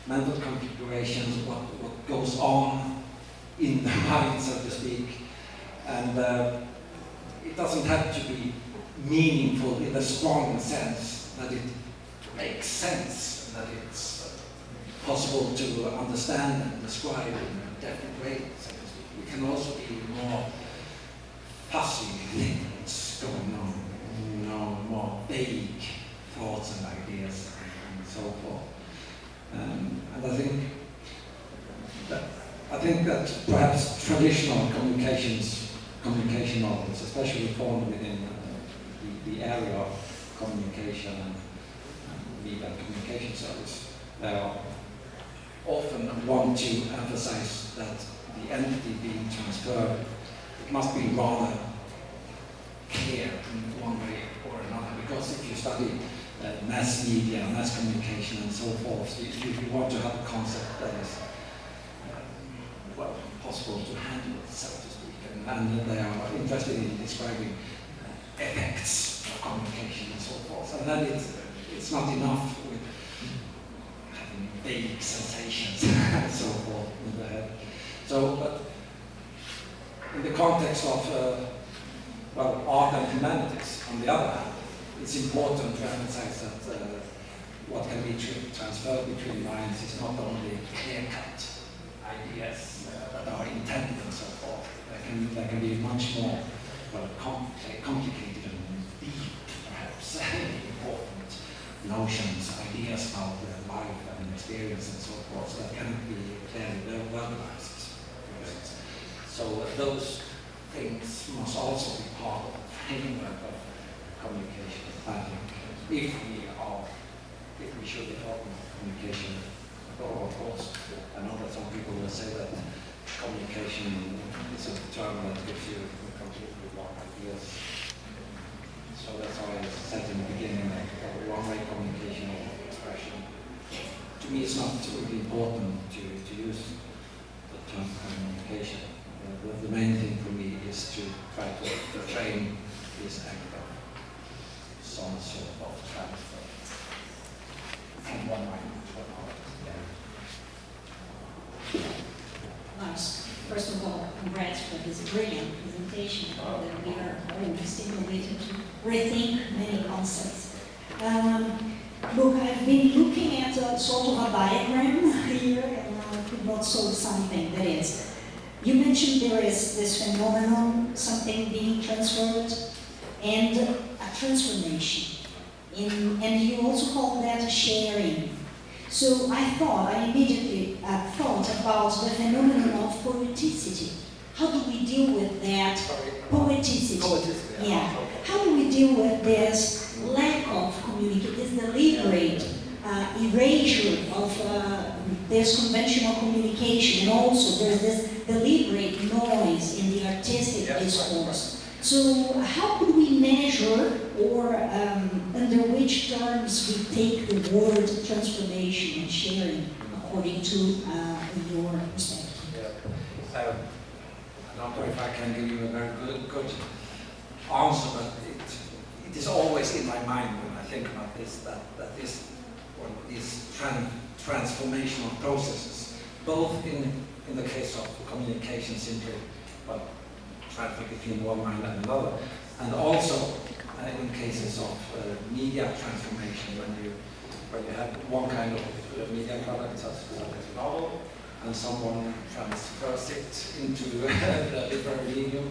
mental configurations, what goes on in the mind, so to speak, and it doesn't have to be meaningful in the strong sense that it makes sense, that it's possible to understand and describe in a definite way, so to speak. It can also be more fuzzy things going on, more vague thoughts and ideas and so forth. And I think that perhaps traditional communication models, especially formed within the area of communication and media communication, communication service, often want to emphasize that the entity being transferred, it must be rather clear in one way or another, because if you study mass media, mass communication and so forth, you want to have a concept that is well, possible to handle, so to speak, and they are interested in describing effects of communication and so forth, and then it's not enough with having vague sensations and so forth in the head. So, but in the context of well, art and humanities, on the other hand, it's important to emphasize that what can be transferred between minds is not only clear-cut ideas that are intended and so forth. There can be much more well, complicated and deep, perhaps, important notions, ideas about life and experience and so forth that cannot be clearly verbalized. So those things must also be part of the framework of communication. I think if we should be talking about communication, of course, I know that some people will say that communication is a term that gives you completely wrong ideas. So that's why I said in the beginning that one-way communication or expression. To me, it's not really important to use the term communication. The main thing for me is to try to frame this act of some sort of transfer from one mind to another. Lars, first of all, congrats for this brilliant presentation that we are all stimulated to rethink many concepts. Look, I've been looking at a sort of a diagram here, and I could not solve something. That is, you mentioned there is this phenomenon, something being transferred, and a transformation. And you also call that sharing. So I immediately thought about the phenomenon of poeticity. How do we deal with that? Poeticity. Poeticity. Yeah. How do we deal with this lack of communication, this deliberate erasure of this conventional communication, and also there's this deliberate noise in the artistic discourse. So how could we measure, or under which terms we take the word transformation and sharing according to your perspective? Yeah. I don't know if I can give you a very good answer, but it is always in my mind when I think about this, that these transformational processes, both in the case of communication simply, but traffic between one mind and another, and also in cases of media transformation, when you have one kind of media product such as a novel, and someone transfers it into a different medium.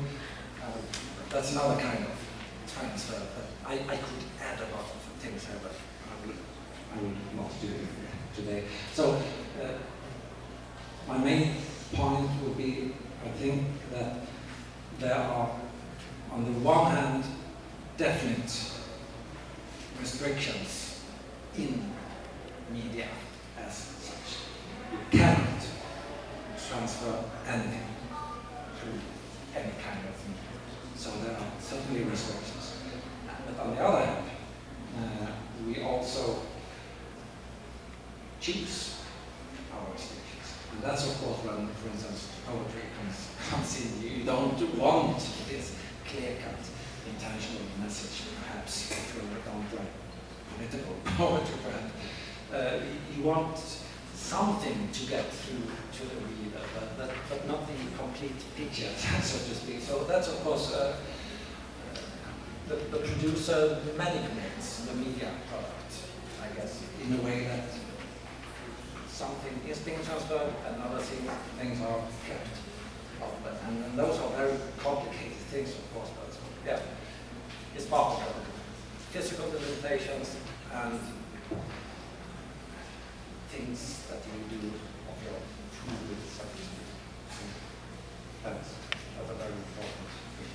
That's another kind of transfer. I could add a lot of things here, but I will not do it today. So my main point would be, I think that there are, on the one hand, definite restrictions in media as such. You cannot transfer anything through any kind of media. So there are certainly restrictions. But on the other hand, we also choose our restrictions. And that's of course when, for instance, poetry comes in. You don't want this clear-cut intentional message, perhaps, if you don't write political poetry, perhaps. You want something to get through to the reader, but not the complete picture, so to speak. So that's of course the producer manipulates the media product, I guess, in a way that something is being transferred and other things are kept off. And those are very complicated things, of course, but yeah, it's part of the physical limitations and things that you do of your own with, so to speak. That's a very important thing.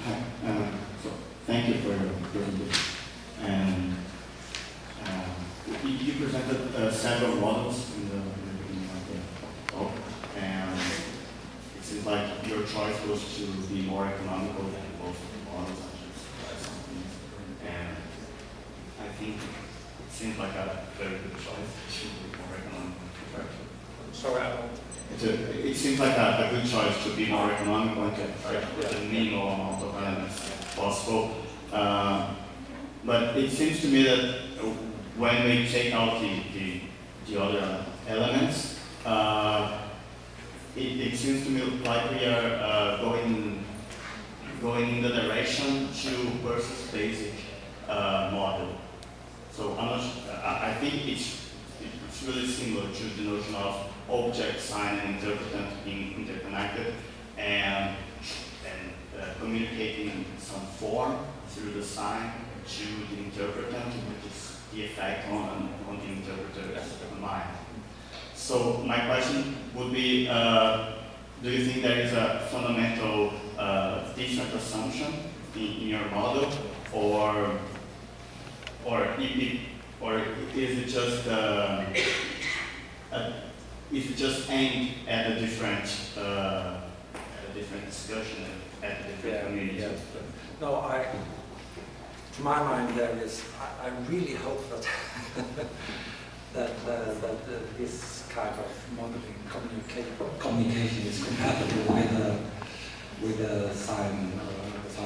Hi, so thank you for your presentation. And several models in the beginning of the talk, and it seems like your choice was to be more economical than both models and just try something. And I think it seems like a very good choice to be more economical. Sorry, it seems like a good choice to be more economical and try to put the minimal amount of elements possible. But it seems to me that when we take out the other elements, it seems to me like we are going in the direction to versus basic model. So I think it's really similar to the notion of object, sign, and interpretant being interconnected and communicating some form through the sign to the interpretant, which is the effect on the interpreter's mind. So my question would be, do you think there is a fundamental different assumption in your model, or is it just is it just aimed at a different discussion at a different community? Yeah. No, to my mind, there is. I really hope that that this kind of modeling communication is compatible with the sign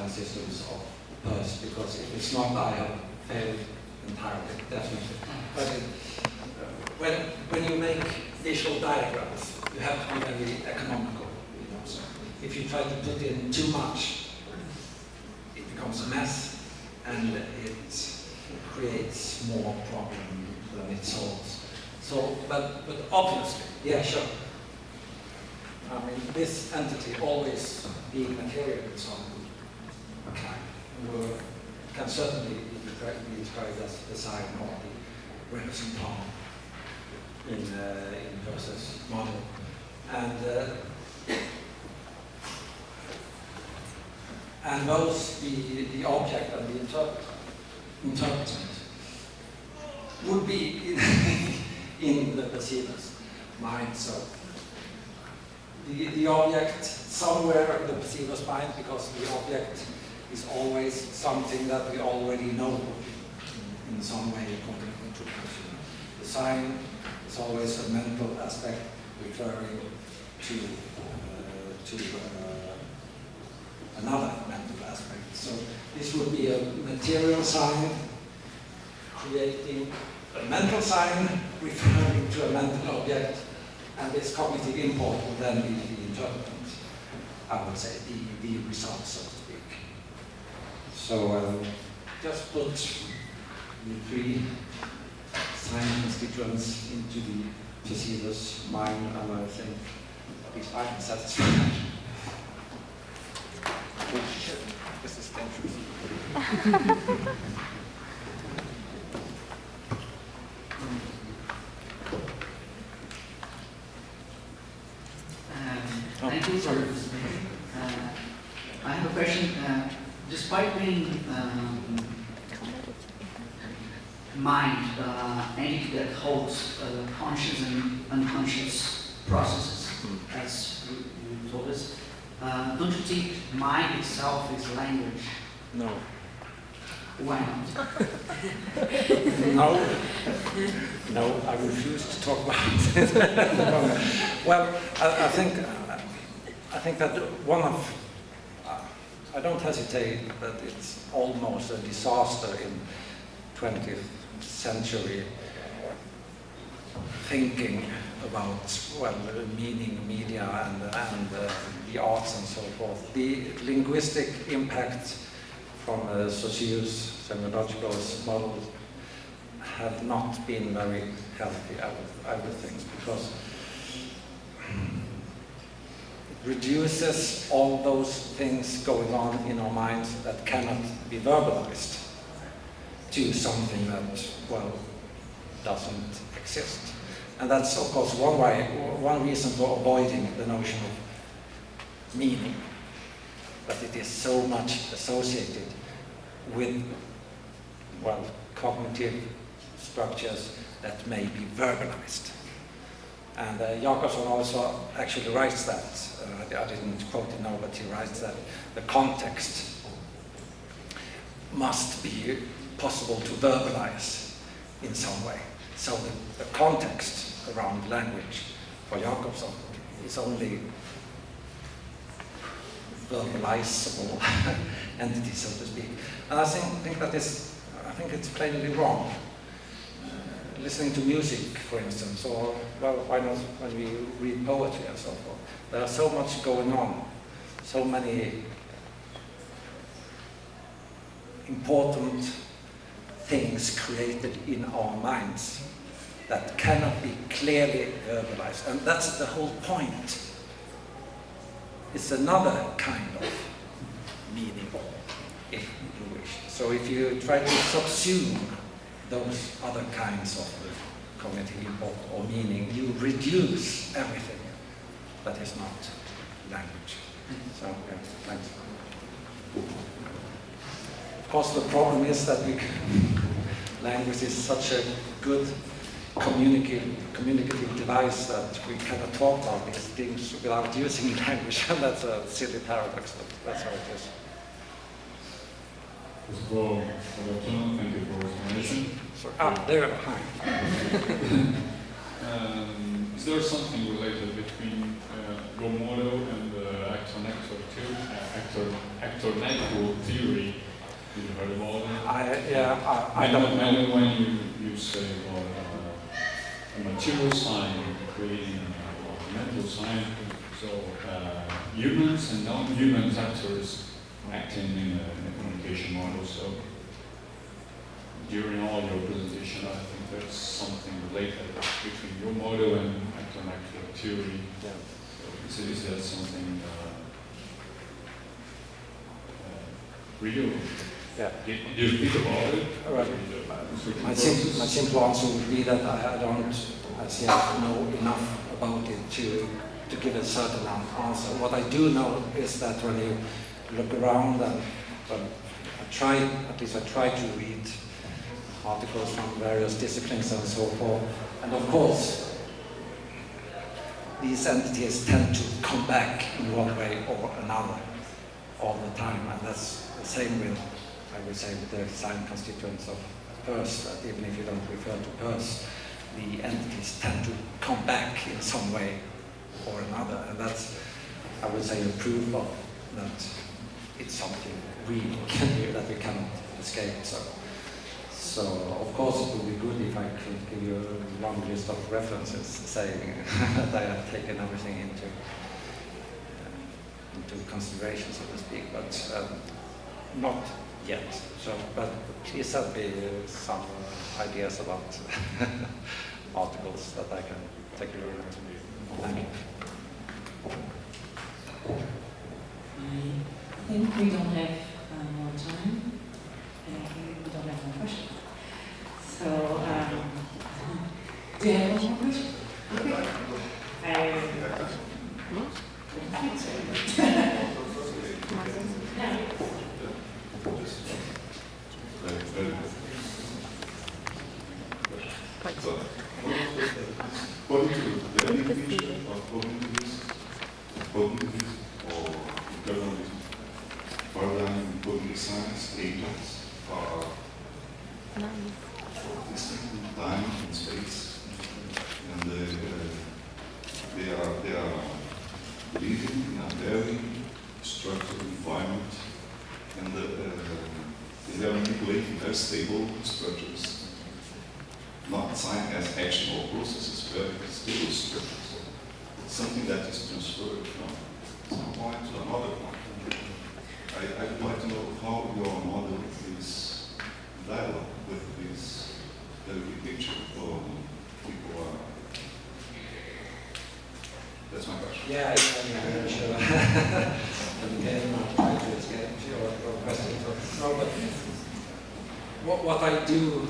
systems of PERS, because if it's not, I have failed entirely, definitely. But when you make visual diagrams, you have to be very economical. You know? So if you try to put in too much, it becomes a mess, and it creates more problem than it solves. So, but obviously, yeah, sure. I mean, this entity always being material in some kind can certainly be described as the sign or the representation in process model, and those the object and the interpretant would be in the perceiver's mind. So the object somewhere in the perceiver's mind, because the object is always something that we already know in some way according to the sign. It's always a mental aspect referring to another mental aspect. So this would be a material sign creating a mental sign referring to a mental object, and this cognitive import would then be the interpretant, I would say, the result, so to speak. So just put the three sign constituents into the perceiver's mind, and I think at least I am satisfied. This is dangerous. Thank you for this. I have a question. Despite being mind, entity that holds conscious and unconscious processes, as you told us, don't you think mind itself is language? No. Why not? No, I refuse to talk about it. Well, I think that one of, I don't hesitate that it's almost a disaster in 20th century thinking about, well, meaning, media, and the arts and so forth. The linguistic impact from Saussure semiological model have not been very healthy, I would think, because it reduces all those things going on in our minds that cannot be verbalized to something that, well, doesn't exist. And that's, of course, one reason for avoiding the notion of meaning, that it is so much associated with, well, cognitive structures that may be verbalized. And Jakobson also actually writes that, I didn't quote it now, but he writes that the context must be possible to verbalize in some way. So the context around language for Jakobson is only verbalizable entity, so to speak. And I think it's plainly wrong. Listening to music, for instance, or well, why not when we read poetry and so forth. There's so much going on, so many important things created in our minds that cannot be clearly verbalized. And that's the whole point. It's another kind of meaning, if you wish. So if you try to subsume those other kinds of cognitive import or meaning, you reduce everything that is not language. So, yeah, thanks. Of course, the problem is that language is such a good communicative device that we cannot talk about these things without using language, and that's a silly paradox, but that's how it is. First of all, thank you for your explanation. There behind. Is there something related between your model and the actor-network theory? Did you heard about it? I don't know. And when you say about a material sign creating a mental sign, so humans and non-human actors acting in a communication model. So during all your presentation, I think there's something related between your model and actor-network theory. Yeah. So is that something real? Yeah. Do you think about it? Right. My simple answer would be that I don't, as yet, know enough about it to give a certain answer. What I do know is that when you look around and I try to read articles from various disciplines and so forth, and of course these entities tend to come back in one way or another all the time, and that's the same with, I would say, with the sign constituents of purse, that even if you don't refer to purse, the entities tend to come back in some way or another, and that's, I would say, a proof of that it's something real that we cannot escape. So of course it would be good if I could give you a long list of references saying that I have taken everything into consideration, so to speak, but not yet. So, but please send me some ideas about articles that I can take a look at. Thank you. I think we don't have more time, and I think we don't have more questions. So, do you have one more question? Okay. According to the definition of cognitivism or journalism, paradigm in cognitive science, agents are distinct in time and space, and they are living in a very structured environment, and they are manipulating very stable structures. Not sign as action or processes, very stable structures. It's something that is transferred from some point to another point. I would like to know how your model is dialogue with this very big picture for people are. That's my question. Yeah, I'm sure. Again, I'll try to escape your question. No, but what I do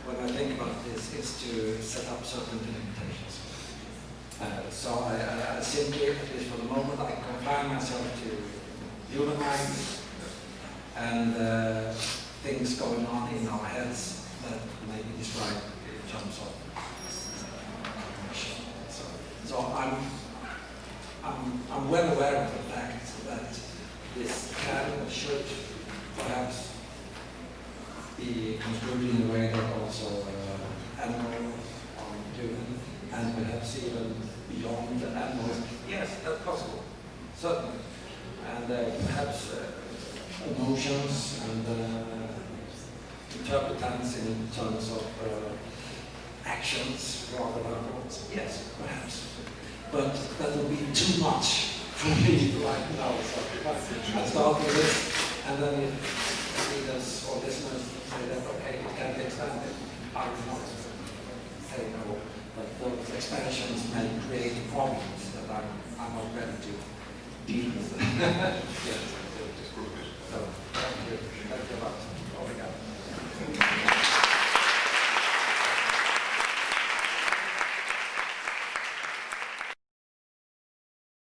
when I think about this is to set up certain limitations. So I simply, at least for the moment, I confine myself to human minds and things going on in our heads that may be described in terms of cognition. So I'm well aware of the fact that this can or should perhaps be construed in a way that also animals are doing, and perhaps even beyond the animals. Yes, that's possible, certainly. And perhaps emotions and interpretance in terms of actions rather than words. Yes, perhaps. But that would be too much for me right now. So I'll start with this, and then if readers or listeners say that, okay, it can be expanded, I will not say no. But those expansions may create problems that I'm not ready to deal with. Yes.